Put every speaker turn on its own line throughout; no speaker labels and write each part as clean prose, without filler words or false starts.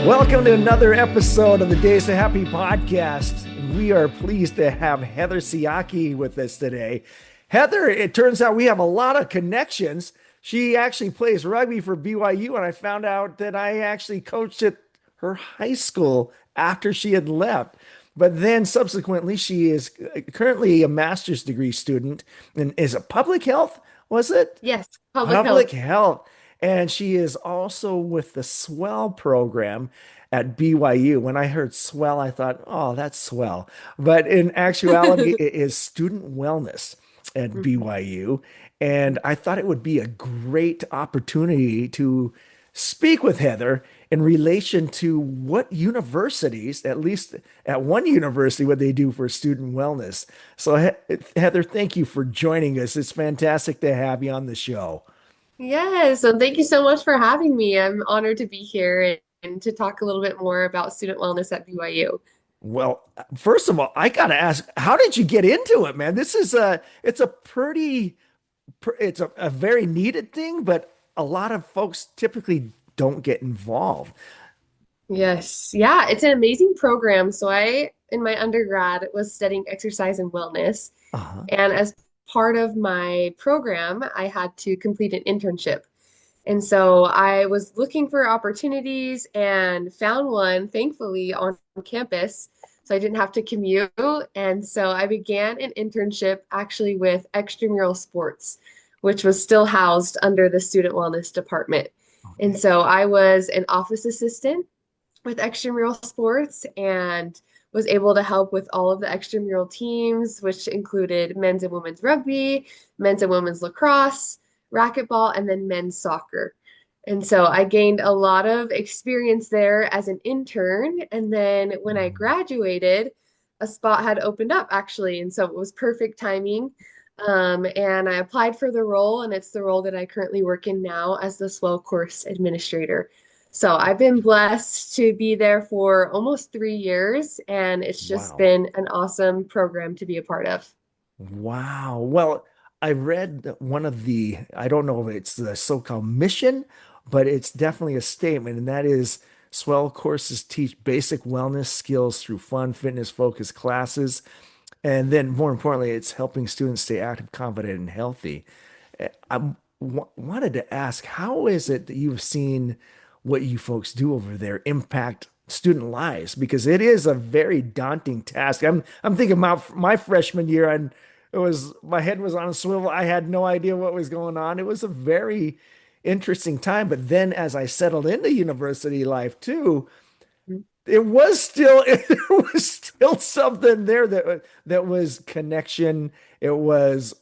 Welcome to another episode of the Days of Happy podcast. We are pleased to have Heather Siaki with us today. Heather, it turns out we have a lot of connections. She actually plays rugby for BYU, and I found out that I actually coached at her high school after she had left. But then subsequently, she is currently a master's degree student and is it public health? Was it?
Yes, public
Public
health.
health. And she is also with the SWELL program at BYU. When I heard SWELL, I thought, oh, that's swell. But in actuality, it is student wellness at
Mhm.
BYU. And I thought it would be a great opportunity to speak with Heather in relation to what universities, at least at one university, what they do for student wellness. So, Heather, thank you for joining us. It's fantastic to have you on the show.
Yes, and thank you so much for having me. I'm honored to be here and to talk a little bit more about student wellness at BYU.
Well, first of all, I gotta ask, how did you get into it, man? It's a it's a very needed thing, but a lot of folks typically don't get involved.
Yes, yeah, it's an amazing program. So in my undergrad, was studying exercise and wellness.
Uh-huh.
And as part of my program, I had to complete an internship. And so I was looking for opportunities and found one, thankfully, on campus. So I didn't have to commute. And so I began an internship actually with extramural sports, which was still housed under the student wellness department. And
Okay.
so I was an office assistant with extramural sports and was able to help with all of the extramural teams, which included men's and women's rugby, men's and women's lacrosse, racquetball, and then men's soccer. And so I gained a lot of experience there as an intern. And then when I graduated, a spot had opened up actually. And so it was perfect timing. And I applied for the role, and it's the role that I currently work in now as the SWELL Course Administrator. So I've been blessed to be there for almost 3 years, and it's just
Wow.
been an awesome program to be a part of.
Wow. Well, I read that I don't know if it's the so-called mission, but it's definitely a statement, and that is Swell courses teach basic wellness skills through fun, fitness-focused classes. And then more importantly, it's helping students stay active, confident, and healthy. Wanted to ask, how is it that you've seen what you folks do over there impact student lives? Because it is a very daunting task. I'm thinking about my freshman year, and it was my head was on a swivel. I had no idea what was going on. It was a very interesting time. But then as I settled into university life too, it was still something there that was connection. It was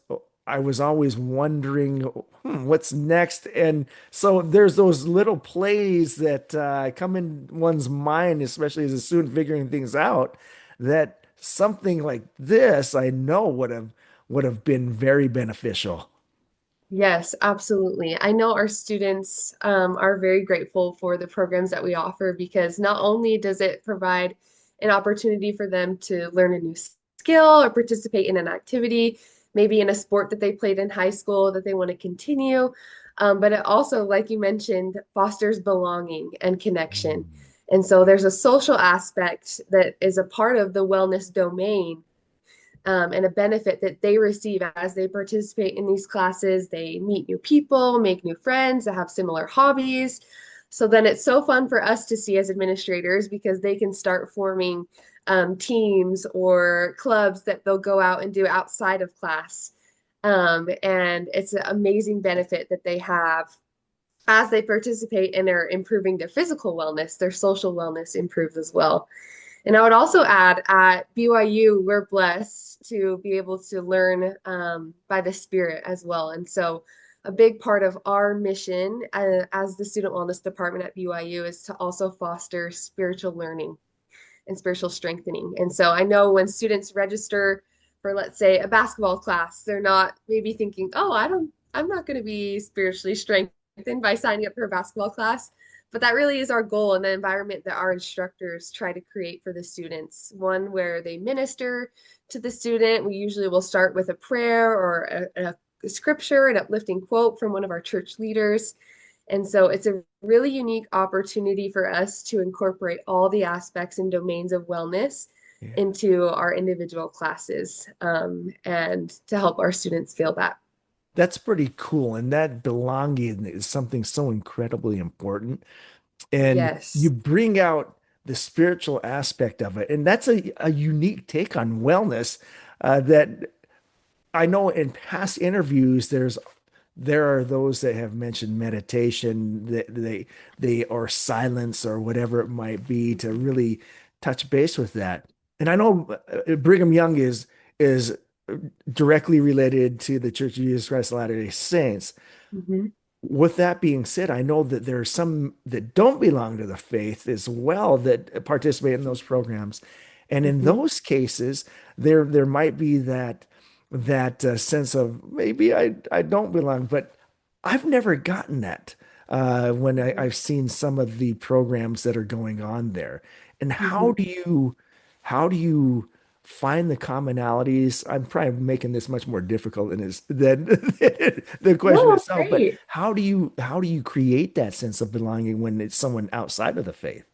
I was always wondering, what's next? And so there's those little plays that come in one's mind, especially as a student figuring things out, that something like this I know would have been very beneficial.
Yes, absolutely. I know our students are very grateful for the programs that we offer because not only does it provide an opportunity for them to learn a new skill or participate in an activity, maybe in a sport that they played in high school that they want to continue, but it also, like you mentioned, fosters belonging and connection. And so there's a social aspect that is a part of the wellness domain and a benefit that they receive as they participate in these classes. They meet new people, make new friends that have similar hobbies. So then it's so fun for us to see as administrators because they can start forming teams or clubs that they'll go out and do outside of class. And it's an amazing benefit that they have as they participate and they're improving their physical wellness, their social wellness improves as well. And I would also add at BYU, we're blessed to be able to learn by the Spirit as well. And so, a big part of our mission as the Student Wellness Department at BYU is to also foster spiritual learning and spiritual strengthening. And so, I know when students register for, let's say, a basketball class, they're not maybe thinking, oh, I'm not going to be spiritually strengthened by signing up for a basketball class. But that really is our goal and the environment that our instructors try to create for the students. One where they minister to the student. We usually will start with a prayer or a scripture, an uplifting quote from one of our church leaders. And so it's a really unique opportunity for us to incorporate all the aspects and domains of wellness
Yeah.
into our individual classes, and to help our students feel that.
That's pretty cool. And that belonging is something so incredibly important. And you
Yes.
bring out the spiritual aspect of it. And that's a unique take on wellness that I know in past interviews, there are those that have mentioned meditation, that they or silence or whatever it might be to really touch base with that. And I know Brigham Young is directly related to the Church of Jesus Christ of Latter-day Saints.
Mhm.
With that being said, I know that there are some that don't belong to the faith as well that participate in those programs. And in
Mhm.
those cases, there might be that sense of maybe I don't belong, but I've never gotten that when I've seen some of the programs that are going on there. And
Mhm.
how do you find the commonalities? I'm probably making this much more difficult than the question
No,
itself, but
great.
how do you create that sense of belonging when it's someone outside of the faith?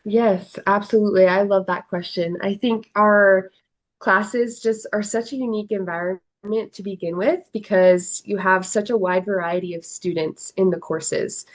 Yes, absolutely. I love that question. I think our classes just are such a unique environment to begin with because you have such a wide variety of students in the courses.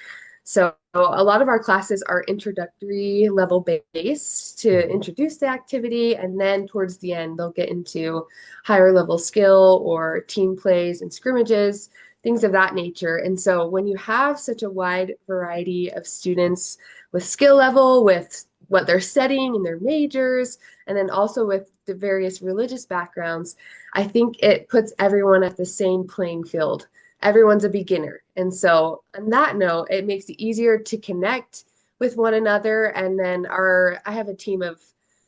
So a lot of our classes are introductory level based to
Mhm.
introduce the activity, and then towards the end, they'll get into higher level skill or team plays and scrimmages, things of that nature. And so when you have such a wide variety of students with skill level, with what they're studying in their majors, and then also with the various religious backgrounds, I think it puts everyone at the same playing field. Everyone's a beginner. And so, on that note, it makes it easier to connect with one another. And then I have a team of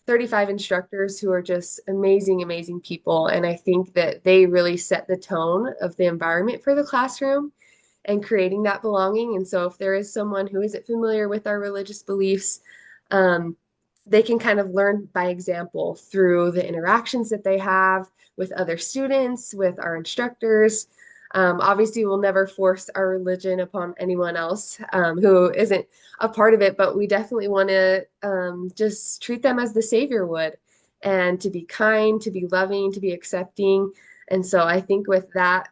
35 instructors who are just amazing, amazing people. And I think that they really set the tone of the environment for the classroom and creating that belonging. And so, if there is someone who isn't familiar with our religious beliefs, um, they can kind of learn by example through the interactions that they have with other students, with our instructors. Obviously, we'll never force our religion upon anyone else who isn't a part of it, but we definitely want to just treat them as the Savior would, and to be kind, to be loving, to be accepting. And so I think with that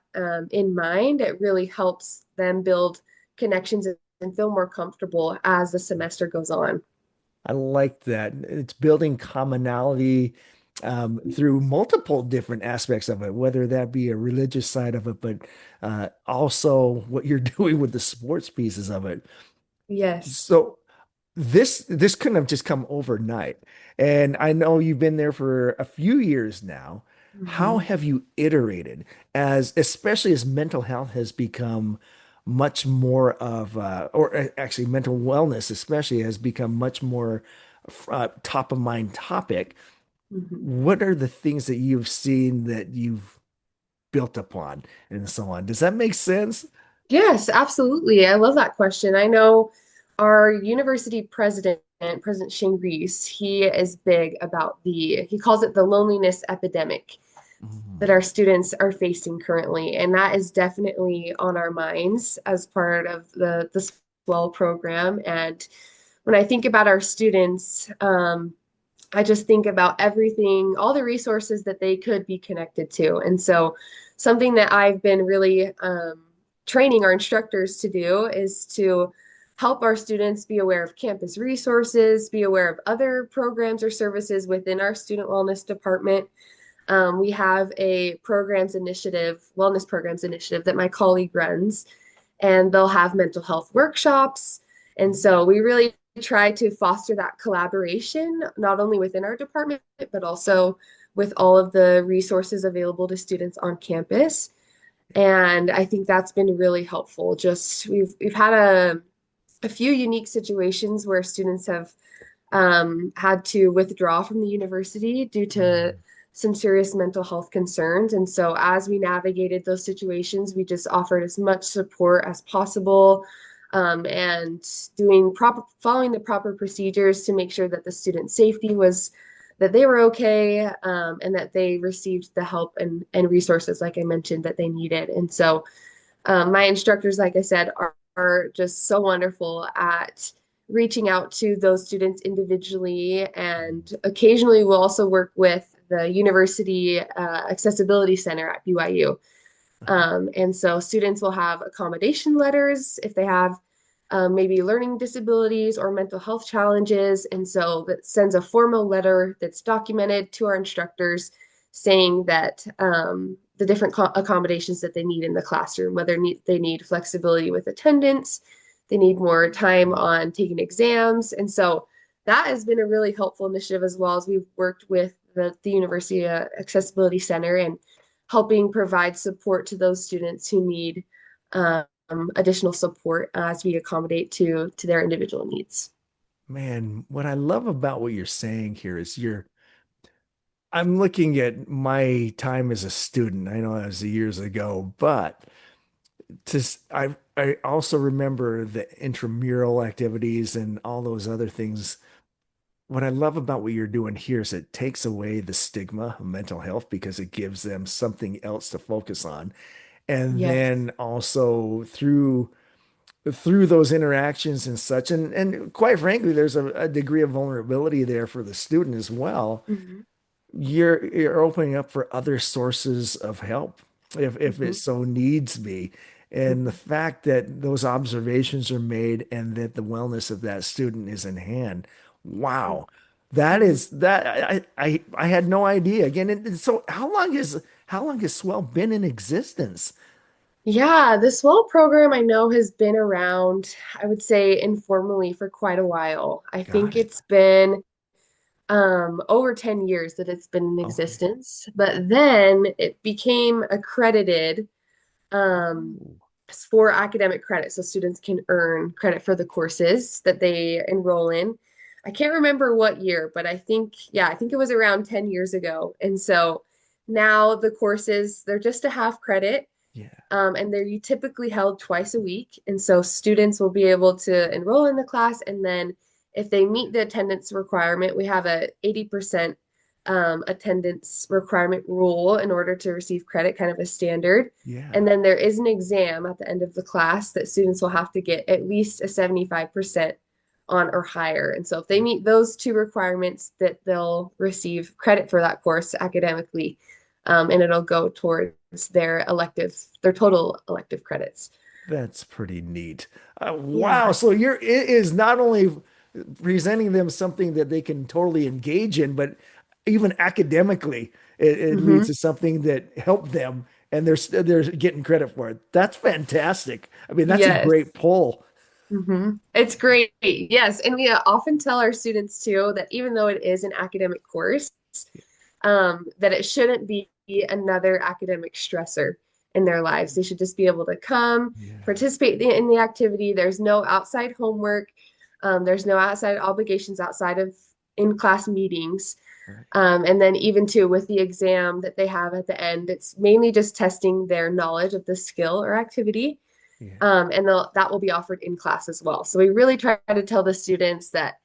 in mind, it really helps them build connections and feel more comfortable as the semester goes on.
I like that. It's building commonality through multiple different aspects of it, whether that be a religious side of it, but also what you're doing with the sports pieces of it.
Yes.
So this couldn't have just come overnight. And I know you've been there for a few years now. How
Mhm.
have you iterated especially as mental health has become much more of, actually mental wellness especially has become much more top of mind topic.
Mhm.
What are the things that you've seen that you've built upon and so on? Does that make sense?
Yes, absolutely. I love that question. I know our university president, President Shane Reese, he is big about he calls it the loneliness epidemic that
Mhm.
our students are facing currently. And that is definitely on our minds as part of the SWELL program. And when I think about our students, I just think about everything, all the resources that they could be connected to. And so, something that I've been really training our instructors to do is to help our students be aware of campus resources, be aware of other programs or services within our student wellness department. We have a wellness programs initiative that my colleague runs, and they'll have mental health workshops. And so we really try to foster that collaboration, not only within our department, but also with all of the resources available to students on campus. And I think that's been really helpful. Just we've had a few unique situations where students have had to withdraw from the university due to
Mhm.
some serious mental health concerns. And so, as we navigated those situations, we just offered as much support as possible, and following the proper procedures to make sure that the student safety was that they were okay, and that they received the help and resources, like I mentioned, that they needed. And so, my instructors, like I said, are just so wonderful at reaching out to those students individually. And occasionally we'll also work with the University Accessibility Center at BYU. And so students will have accommodation letters if they have maybe learning disabilities or mental health challenges. And so that sends a formal letter that's documented to our instructors saying that the different accommodations that they need in the classroom, whether they need flexibility with attendance, they need more time on taking exams. And so that has been a really helpful initiative as well as we've worked with the University Accessibility Center and helping provide support to those students who need um, additional support as we accommodate to their individual needs.
Man, what I love about what you're saying here is I'm looking at my time as a student. I know that was years ago, but I also remember the intramural activities and all those other things. What I love about what you're doing here is it takes away the stigma of mental health because it gives them something else to focus on. And
Yes.
then also through those interactions and such, and quite frankly, there's a degree of vulnerability there for the student as well.
Hmm.
You're opening up for other sources of help if it
Hmm.
so needs be. And the
Hmm.
fact that those observations are made and that the wellness of that student is in hand. Wow. That
Hmm.
is that I had no idea. Again, so how long has Swell been in existence?
Yeah, the SWELL program I know has been around, I would say informally for quite a while. I
Got
think
it.
it's been over 10 years that it's been in
Okay.
existence, but then it became accredited um,
Oh,
for academic credit. So students can earn credit for the courses that they enroll in. I can't remember what year, but I think it was around 10 years ago. And so now the courses, they're just a half credit.
yeah.
And they're typically held twice a week. And so students will be able to enroll in the class. And then if they meet the attendance requirement, we have a 80% attendance requirement rule in order to receive credit, kind of a standard. And
Yeah.
then there is an exam at the end of the class that students will have to get at least a 75% on or higher. And so if they meet those two requirements, that they'll receive credit for that course academically, and it'll go towards their total elective credits.
That's pretty neat. Wow.
Yeah.
So it is not only presenting them something that they can totally engage in, but even academically, it leads
Hmm.
to something that helped them and they're getting credit for it. That's fantastic. I mean, that's a
Yes.
great pull.
It's great. Yes. And we often tell our students too that even though it is an academic course, that it shouldn't be another academic stressor in their lives. They should just be able to come,
Yeah.
participate in the activity. There's no outside homework. There's no outside obligations outside of in-class meetings.
Right.
And then even too with the exam that they have at the end, it's mainly just testing their knowledge of the skill or activity.
Yeah.
And that will be offered in class as well. So we really try to tell the students that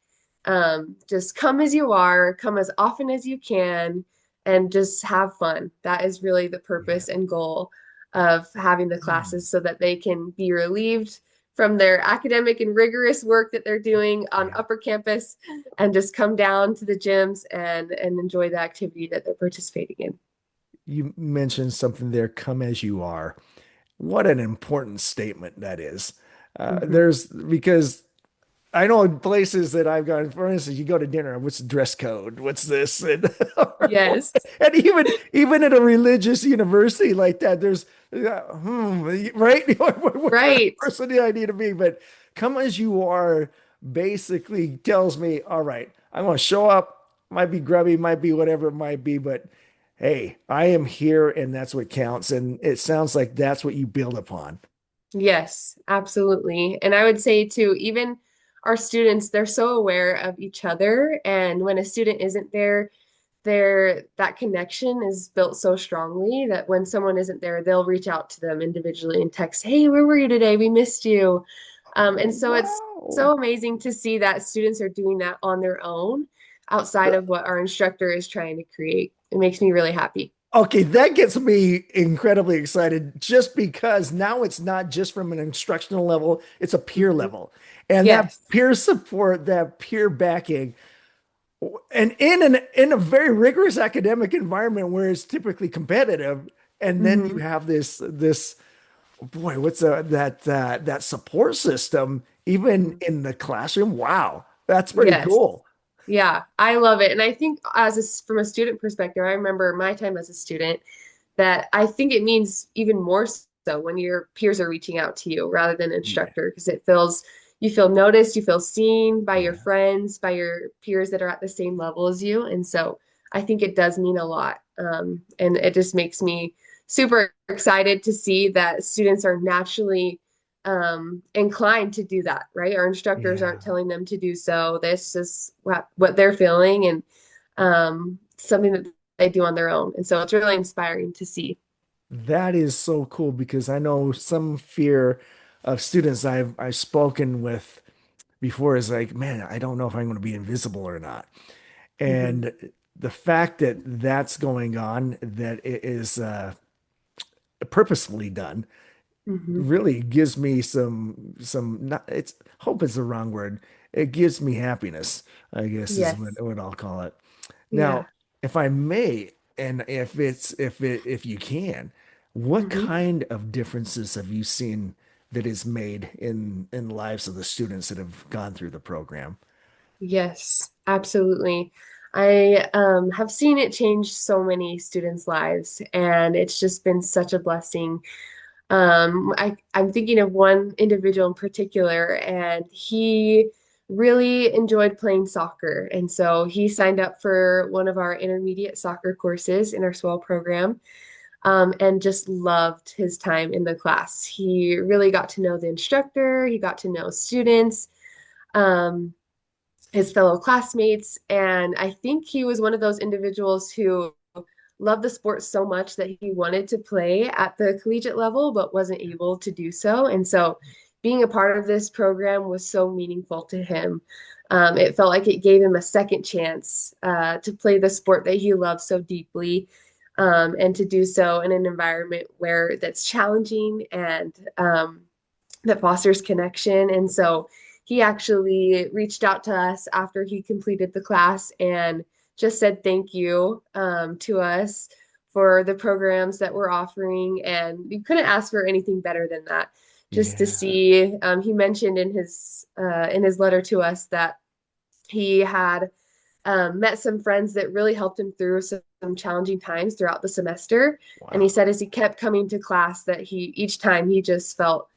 just come as you are, come as often as you can, and just have fun. That is really the
Yeah.
purpose and goal of having the
Hmm.
classes so that they can be relieved from their academic and rigorous work that they're doing on
Yeah.
upper campus and just come down to the gyms and enjoy the activity that they're participating in.
You mentioned something there, come as you are. What an important statement that is.
Hmm.
There's because I know in places that I've gone, for instance, you go to dinner, what's the dress code? What's this?
Yes.
And even at a religious university like that, there's right? What kind of
Right.
person do I need to be? But come as you are basically tells me, all right, I'm gonna show up, might be grubby, might be whatever it might be, but hey, I am here and that's what counts. And it sounds like that's what you build upon.
Yes, absolutely. And I would say too, even our students, they're so aware of each other. And when a student isn't there, that connection is built so strongly that when someone isn't there, they'll reach out to them individually and text, "Hey, where were you today? We missed you."
Oh,
And so it's
wow.
so amazing to see that students are doing that on their own outside of what our instructor is trying to create. It makes me really happy.
Okay, that gets me incredibly excited just because now it's not just from an instructional level, it's a peer
Mhm.
level. And that
Yes.
peer support, that peer backing, and in a very rigorous academic environment where it's typically competitive, and then you
Hmm.
have this boy, what's that support system even
Hmm.
in the classroom? Wow, that's pretty
Yes.
cool.
Yeah, I love it. And I think from a student perspective, I remember my time as a student that I think it means even more so when your peers are reaching out to you rather than
Yeah,
instructor because you feel noticed, you feel seen by your
yeah.
friends, by your peers that are at the same level as you. And so I think it does mean a lot. And it just makes me super excited to see that students are naturally inclined to do that, right? Our instructors
Yeah.
aren't telling them to do so. This is what they're feeling and something that they do on their own. And so it's really inspiring to see.
That is so cool because I know some fear of students I've spoken with before is like, man, I don't know if I'm going to be invisible or not.
Hmm.
And the fact that that's going on, that it is purposefully done,
Hmm.
really gives me not, it's hope is the wrong word. It gives me happiness, I guess is
Yes.
what I'll call it.
Yeah.
Now, if I may, and if you can, what
Hmm.
kind of differences have you seen that is made in the lives of the students that have gone through the program?
Yes, absolutely. I have seen it change so many students' lives, and it's just been such a blessing. I'm thinking of one individual in particular, and he really enjoyed playing soccer. And so he signed up for one of our intermediate soccer courses in our SWELL program, and just loved his time in the class. He really got to know the instructor, he got to know students, um, his fellow classmates, and I think he was one of those individuals who loved the sport so much that he wanted to play at the collegiate level but wasn't able to do so. And so being a part of this program was so meaningful to him. It felt like it gave him a second chance to play the sport that he loved so deeply, and to do so in an environment where that's challenging and that fosters connection. And so he actually reached out to us after he completed the class and just said thank you, to us for the programs that we're offering. And we couldn't ask for anything better than that. Just to
Yeah.
see, he mentioned in his letter to us that he had met some friends that really helped him through some challenging times throughout the semester. And he
Wow.
said as he kept coming to class that he each time he just felt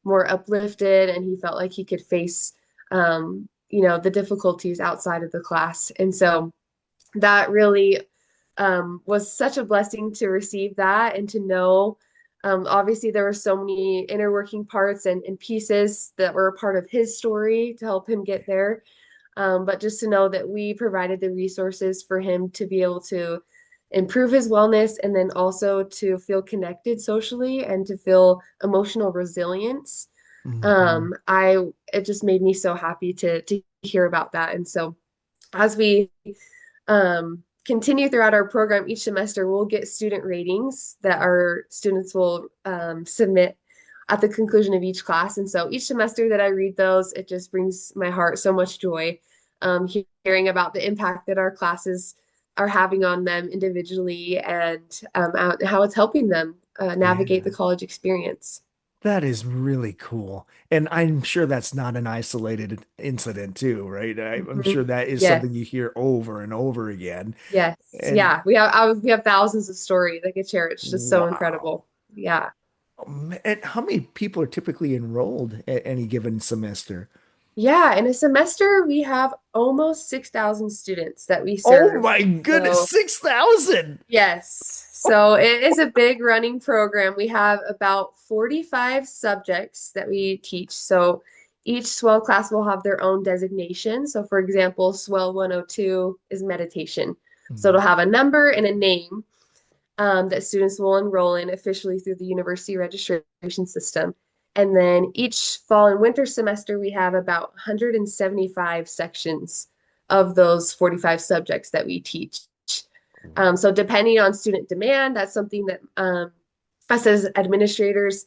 more uplifted and he felt like he could face the difficulties outside of the class. And so that really was such a blessing to receive that and to know. Obviously, there were so many inner working parts and pieces that were a part of his story to help him get there. But just to know that we provided the resources for him to be able to improve his wellness and then also to feel connected socially and to feel emotional resilience.
Hmm.
It just made me so happy to hear about that. And so as we continue throughout our program each semester, we'll get student ratings that our students will submit at the conclusion of each class. And so each semester that I read those, it just brings my heart so much joy, hearing about the impact that our classes are having on them individually and how it's helping them navigate the
Yeah.
college experience.
That is really cool. And I'm sure that's not an isolated incident too, right? I'm
Mhm.
sure that is
Yes.
something you hear over and over again.
Yes.
And
Yeah. We have thousands of stories I could share. It's just so
wow.
incredible. Yeah.
And how many people are typically enrolled at any given semester?
Yeah. In a semester, we have almost 6,000 students that we
Oh
serve.
my goodness,
So,
6,000.
yes. So it is a big running program. We have about 45 subjects that we teach. So each swell class will have their own designation. So for example, swell 102 is meditation. So it'll have a number and a name, that students will enroll in officially through the university registration system. And then each fall and winter semester, we have about 175 sections of those 45 subjects that we teach. So depending on student demand, that's something that us as administrators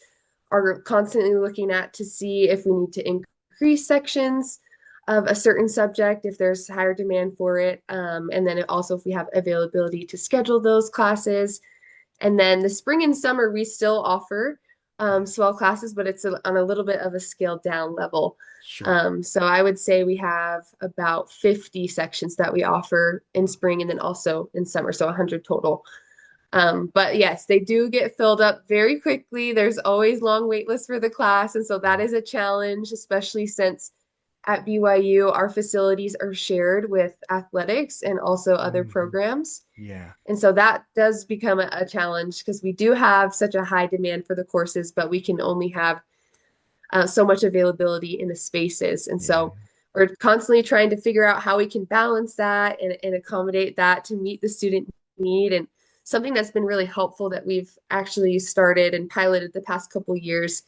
are constantly looking at to see if we need to increase sections of a certain subject if there's higher demand for it. And then also if we have availability to schedule those classes. And then the spring and summer, we still offer
Yeah,
swell classes, but it's on a little bit of a scaled down level.
sure.
So I would say we have about 50 sections that we offer in spring and then also in summer, so 100 total. But yes, they do get filled up very quickly. There's always long wait lists for the class, and so that is a challenge, especially since at BYU our facilities are shared with athletics and also other
Mhm.
programs.
Yeah,
And so that does become a challenge because we do have such a high demand for the courses, but we can only have so much availability in the spaces. And
yeah.
so we're constantly trying to figure out how we can balance that and accommodate that to meet the student need. And something that's been really helpful that we've actually started and piloted the past couple years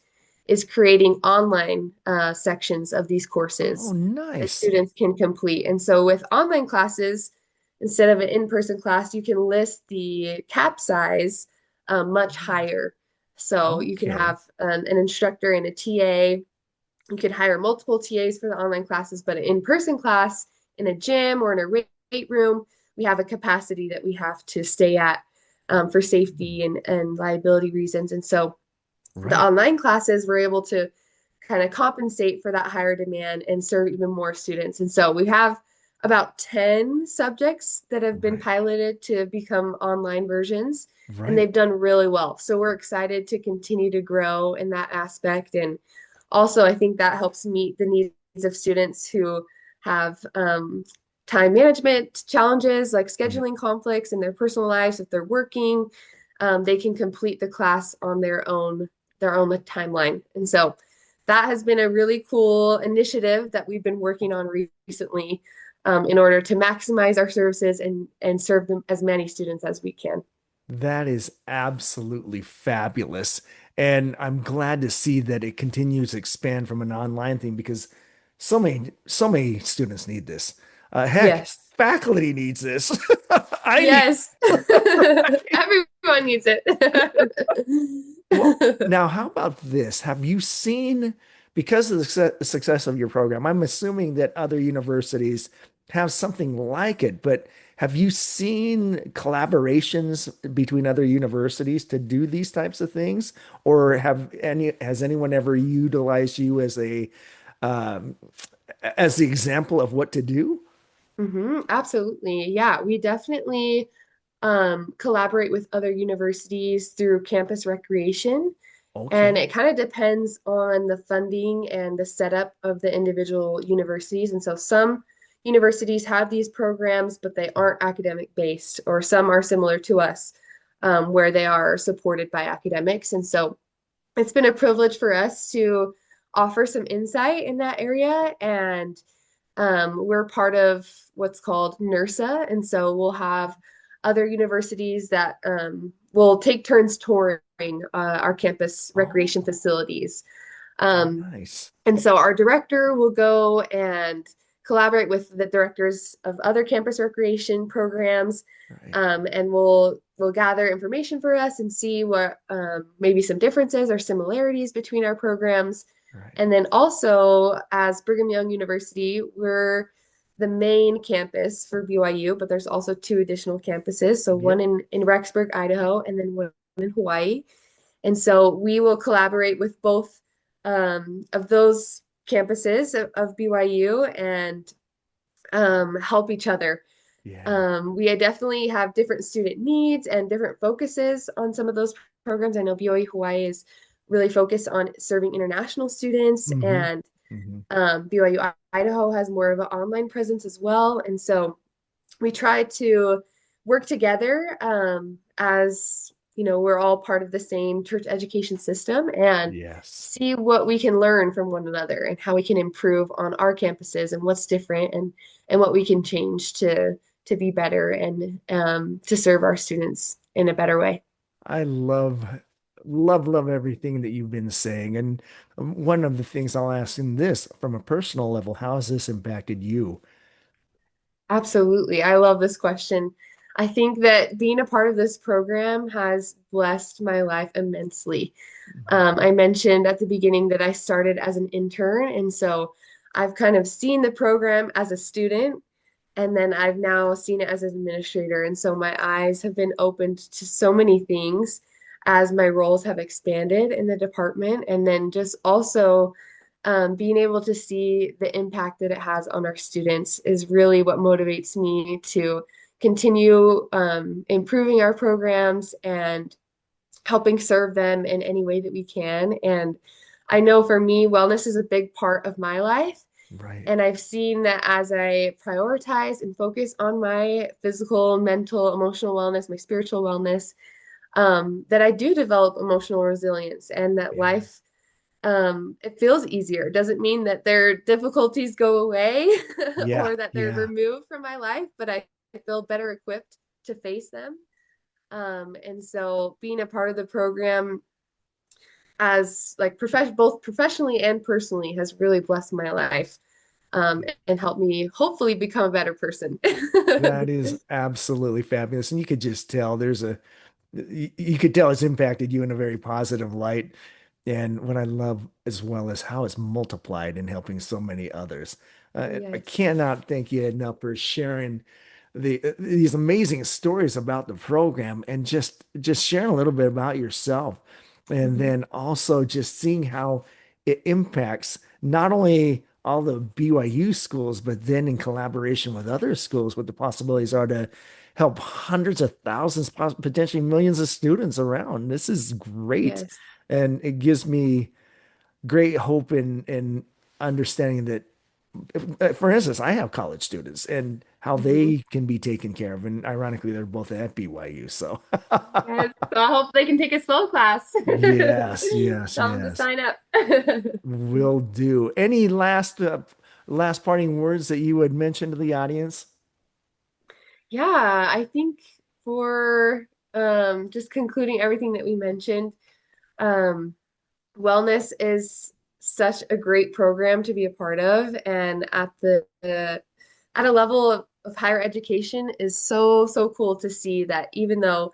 is creating online sections of these
Oh,
courses that
nice.
students can complete. And so with online classes, instead of an in-person class, you can list the cap size much higher. So you can
Okay.
have an instructor and a TA. You could hire multiple TAs for the online classes, but an in-person class in a gym or in a weight room, we have a capacity that we have to stay at for safety and liability reasons. And so the
Right.
online classes, we're able to kind of compensate for that higher demand and serve even more students. And so we have about 10 subjects that have been
Right.
piloted to become online versions, and
Right.
they've done really well. So we're excited to continue to grow in that aspect. And also, I think that helps meet the needs of students who have time management challenges like
Yeah.
scheduling conflicts in their personal lives. If they're working, they can complete the class on their own timeline. And so that has been a really cool initiative that we've been working on recently in order to maximize our services and serve them as many students as we can.
That is absolutely fabulous. And I'm glad to see that it continues to expand from an online thing because so many students need this. Heck,
Yes.
faculty needs this. I need
Yes.
right?
Everyone needs it.
Well, now how about this? Have you seen, because of the success of your program, I'm assuming that other universities have something like it, but have you seen collaborations between other universities to do these types of things? Or has anyone ever utilized you um, as the example of what to do?
Absolutely. Yeah, we definitely collaborate with other universities through campus recreation. And
Okay.
it kind of depends on the funding and the setup of the individual universities. And so some universities have these programs, but they aren't academic based, or some are similar to us, where they are supported by academics. And so it's been a privilege for us to offer some insight in that area. And we're part of what's called NERSA. And so we'll have other universities that will take turns touring our campus recreation
Oh,
facilities. Um,
nice.
and so our director will go and collaborate with the directors of other campus recreation programs,
Right.
and we'll gather information for us and see what maybe some differences or similarities between our programs.
Right.
And then also, as Brigham Young University, we're the main campus for BYU, but there's also two additional campuses. So one
Yep.
in Rexburg, Idaho, and then one in Hawaii. And so we will collaborate with both of those campuses of BYU and help each other.
Yeah.
We definitely have different student needs and different focuses on some of those programs. I know BYU Hawaii is really focused on serving international students,
Mm-hmm.
and
Mm-hmm.
BYU Idaho has more of an online presence as well. And so we try to work together as we're all part of the same church education system and
Yes.
see what we can learn from one another and how we can improve on our campuses and what's different and what we can change to be better and to serve our students in a better way.
I love everything that you've been saying. And one of the things I'll ask in this, from a personal level, how has this impacted you?
Absolutely. I love this question. I think that being a part of this program has blessed my life immensely. I mentioned at the beginning that I started as an intern, and so I've kind of seen the program as a student, and then I've now seen it as an administrator. And so my eyes have been opened to so many things as my roles have expanded in the department. And then just also being able to see the impact that it has on our students is really what motivates me to continue improving our programs and helping serve them in any way that we can. And I know for me, wellness is a big part of my life.
Right.
And I've seen that as I prioritize and focus on my physical, mental, emotional wellness, my spiritual wellness, that I do develop emotional resilience and that
Yeah.
life, it feels easier. It doesn't mean that their difficulties go away
Yeah.
or that they're
Yeah.
removed from my life, but I feel better equipped to face them. And so being a part of the program as like both professionally and personally has really blessed my life and helped me hopefully become a better person.
That is absolutely fabulous. And you could just tell you could tell it's impacted you in a very positive light. And what I love as well is how it's multiplied in helping so many others. I
Yes.
cannot thank you enough for sharing these amazing stories about the program and just sharing a little bit about yourself. And
Mhm.
then also just seeing how it impacts not only all the BYU schools, but then in collaboration with other schools, what the possibilities are to help hundreds of thousands, potentially millions of students around. This is great.
Yes.
And it gives me great hope in understanding that, for instance, I have college students and how
Mhm.
they can be taken care of. And ironically, they're both at BYU. So,
Yes. So I hope they can take a SWELL class.
yes, yes,
Tell them to
yes,
sign up.
will do. Any last parting words that you would mention to the audience?
Yeah, I think for just concluding everything that we mentioned, um, wellness is such a great program to be a part of, and at a level of higher education is so cool to see that even though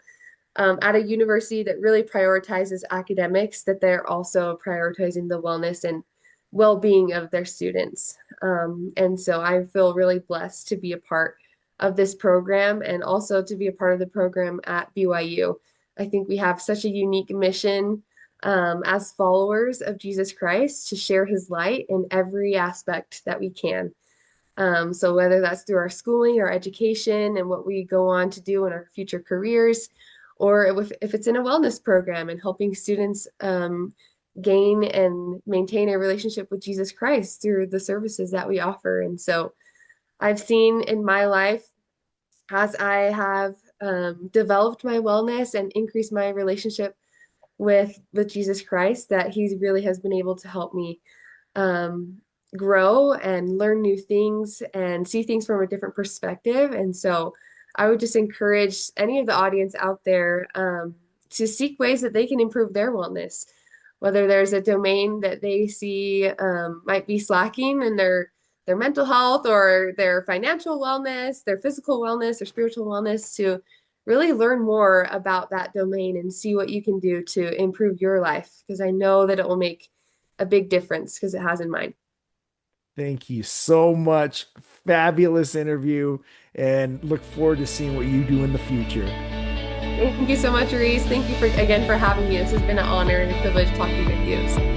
at a university that really prioritizes academics, that they're also prioritizing the wellness and well-being of their students. And so I feel really blessed to be a part of this program and also to be a part of the program at BYU. I think we have such a unique mission as followers of Jesus Christ to share his light in every aspect that we can. So whether that's through our schooling, our education, and what we go on to do in our future careers, or if it's in a wellness program and helping students gain and maintain a relationship with Jesus Christ through the services that we offer. And so I've seen in my life as I have developed my wellness and increased my relationship with Jesus Christ that he really has been able to help me um, grow and learn new things and see things from a different perspective. And so I would just encourage any of the audience out there to seek ways that they can improve their wellness, whether there's a domain that they see might be slacking in their mental health or their financial wellness, their physical wellness, their spiritual wellness, to really learn more about that domain and see what you can do to improve your life. Because I know that it will make a big difference because it has in mine.
Thank you so much. Fabulous interview, and look forward to seeing what you do in the future.
Thank you so much, Reese. Thank you for again for having me. This has been an honor and a privilege talking with you.